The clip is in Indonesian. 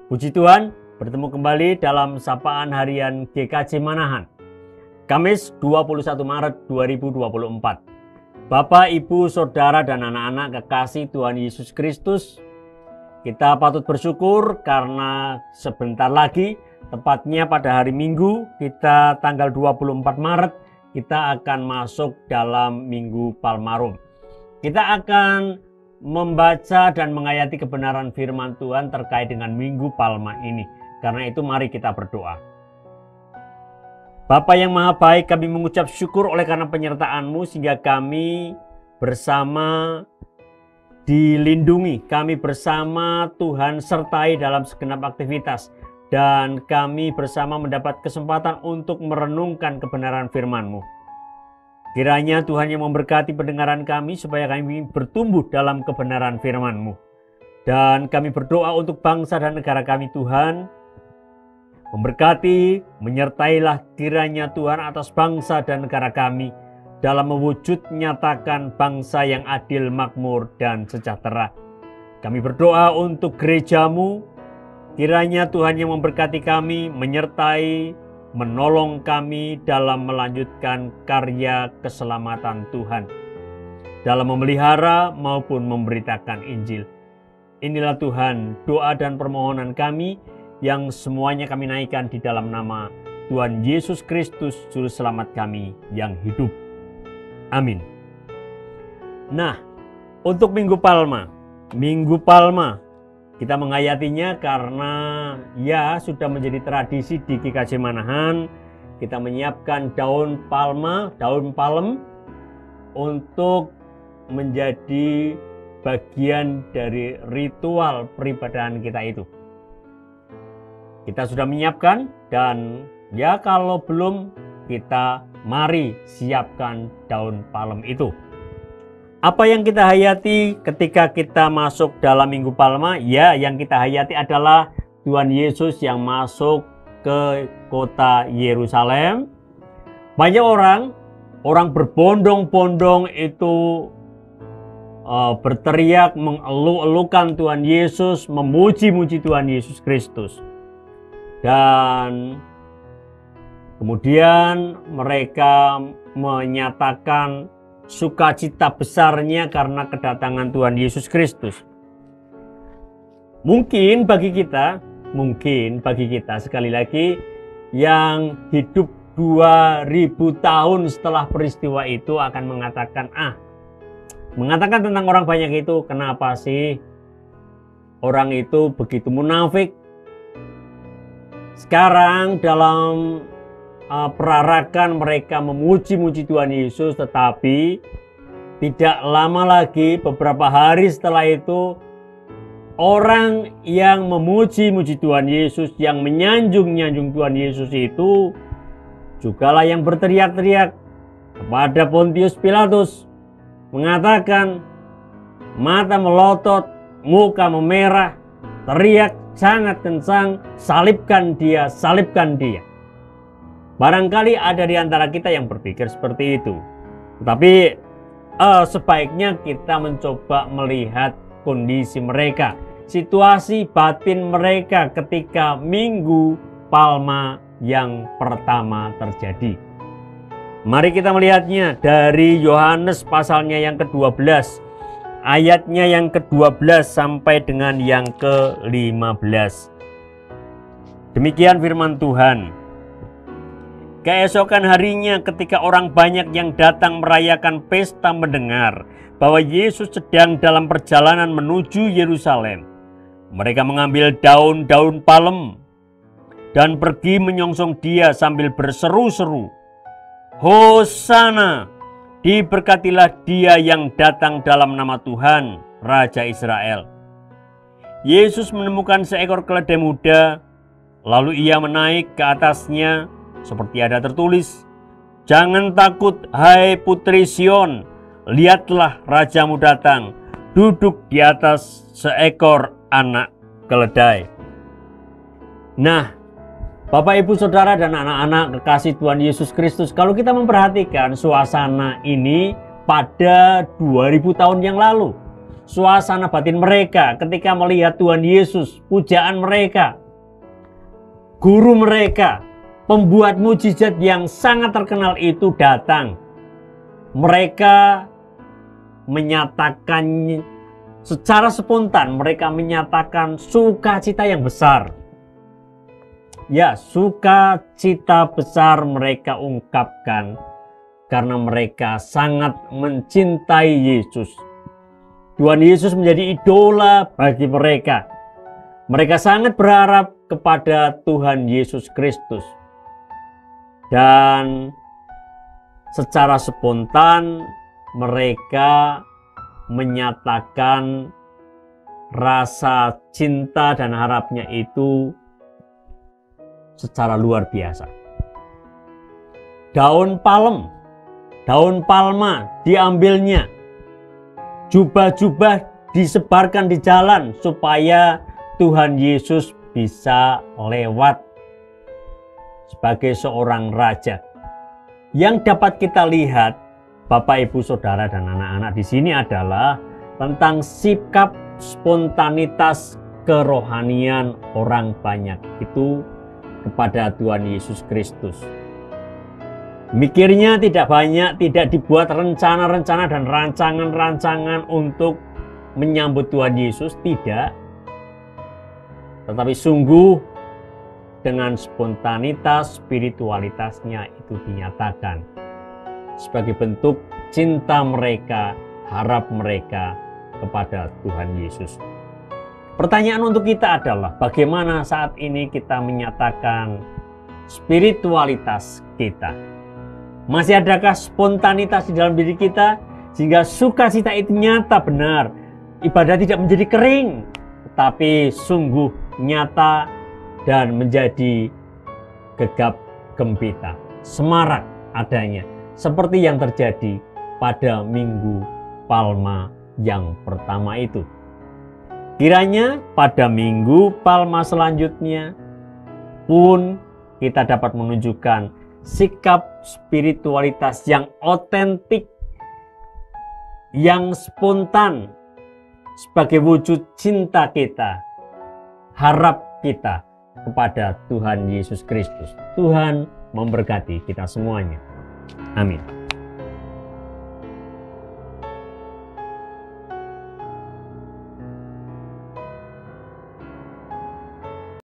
Puji Tuhan, bertemu kembali dalam Sapaan Harian GKJ Manahan, Kamis 21 Maret 2024. Bapak, Ibu, Saudara, dan anak-anak kekasih Tuhan Yesus Kristus, kita patut bersyukur karena sebentar lagi, tepatnya pada hari Minggu, kita tanggal 24 Maret, kita akan masuk dalam Minggu Palmarum. Kita akan membaca dan menghayati kebenaran firman Tuhan terkait dengan Minggu Palma ini. Karena itu mari kita berdoa. Bapa yang Maha Baik, kami mengucap syukur oleh karena penyertaan-Mu sehingga kami bersama dilindungi. Kami bersama Tuhan sertai dalam segenap aktivitas. Dan kami bersama mendapat kesempatan untuk merenungkan kebenaran firman-Mu. Kiranya Tuhan yang memberkati pendengaran kami supaya kami bertumbuh dalam kebenaran firman-Mu. Dan kami berdoa untuk bangsa dan negara kami Tuhan. Memberkati, menyertailah kiranya Tuhan atas bangsa dan negara kami dalam mewujud nyatakan bangsa yang adil, makmur, dan sejahtera. Kami berdoa untuk gereja-Mu. Kiranya Tuhan yang memberkati kami, menyertai, menolong kami dalam melanjutkan karya keselamatan Tuhan, dalam memelihara maupun memberitakan Injil. Inilah Tuhan doa dan permohonan kami yang semuanya kami naikkan di dalam nama Tuhan Yesus Kristus, Juru Selamat kami yang hidup. Amin. Nah, untuk Minggu Palma, kita menghayatinya karena ya sudah menjadi tradisi di GKJ Manahan. Kita menyiapkan daun palem untuk menjadi bagian dari ritual peribadahan kita itu. Kita sudah menyiapkan dan ya kalau belum, kita mari siapkan daun palem itu. Apa yang kita hayati ketika kita masuk dalam Minggu Palma? Ya, yang kita hayati adalah Tuhan Yesus yang masuk ke kota Yerusalem. Banyak orang berbondong-bondong itu berteriak, mengeluh-elukan Tuhan Yesus, memuji-muji Tuhan Yesus Kristus. Dan kemudian mereka menyatakan sukacita besarnya karena kedatangan Tuhan Yesus Kristus. Mungkin bagi kita sekali lagi yang hidup 2000 tahun setelah peristiwa itu akan mengatakan tentang orang banyak itu, kenapa sih orang itu begitu munafik? Sekarang dalam perarakan mereka memuji-muji Tuhan Yesus, tetapi tidak lama lagi, beberapa hari setelah itu, orang yang memuji-muji Tuhan Yesus, yang menyanjung-nyanjung Tuhan Yesus itu jugalah yang berteriak-teriak kepada Pontius Pilatus, mengatakan mata melotot, muka memerah, teriak sangat kencang, salibkan dia, salibkan dia. Barangkali ada di antara kita yang berpikir seperti itu. Tetapi sebaiknya kita mencoba melihat kondisi mereka, situasi batin mereka ketika Minggu Palma yang pertama terjadi. Mari kita melihatnya dari Yohanes pasalnya yang ke-12, ayatnya yang ke-12 sampai dengan yang ke-15. Demikian firman Tuhan. Keesokan harinya ketika orang banyak yang datang merayakan pesta mendengar bahwa Yesus sedang dalam perjalanan menuju Yerusalem, mereka mengambil daun-daun palem dan pergi menyongsong dia sambil berseru-seru, "Hosana, diberkatilah dia yang datang dalam nama Tuhan, Raja Israel." Yesus menemukan seekor keledai muda, lalu ia menaik ke atasnya. Seperti ada tertulis, "Jangan takut, hai putri Sion, lihatlah rajamu datang, duduk di atas seekor anak keledai." Nah, Bapak, Ibu, Saudara, dan anak-anak kekasih Tuhan Yesus Kristus, kalau kita memperhatikan suasana ini pada 2000 tahun yang lalu, suasana batin mereka ketika melihat Tuhan Yesus, pujaan mereka, guru mereka, pembuat mujizat yang sangat terkenal itu datang. Mereka menyatakan secara spontan, mereka menyatakan sukacita yang besar. Ya, sukacita besar mereka ungkapkan karena mereka sangat mencintai Yesus. Tuhan Yesus menjadi idola bagi mereka. Mereka sangat berharap kepada Tuhan Yesus Kristus. Dan secara spontan mereka menyatakan rasa cinta dan harapnya itu secara luar biasa. Daun palma diambilnya, jubah-jubah disebarkan di jalan supaya Tuhan Yesus bisa lewat sebagai seorang raja. Yang dapat kita lihat, Bapak, Ibu, Saudara, dan anak-anak di sini adalah tentang sikap spontanitas kerohanian orang banyak itu kepada Tuhan Yesus Kristus. Mikirnya tidak banyak, tidak dibuat rencana-rencana dan rancangan-rancangan untuk menyambut Tuhan Yesus, tidak. Tetapi sungguh dengan spontanitas spiritualitasnya itu dinyatakan sebagai bentuk cinta mereka, harap mereka kepada Tuhan Yesus. Pertanyaan untuk kita adalah bagaimana saat ini kita menyatakan spiritualitas kita? Masih adakah spontanitas di dalam diri kita sehingga sukacita itu nyata benar? Ibadah tidak menjadi kering, tetapi sungguh nyata dan menjadi gegap gempita, semarak adanya, seperti yang terjadi pada Minggu Palma yang pertama itu. Kiranya pada Minggu Palma selanjutnya pun kita dapat menunjukkan sikap spiritualitas yang otentik, yang spontan sebagai wujud cinta kita, harap kita kepada Tuhan Yesus Kristus. Tuhan memberkati kita semuanya. Amin.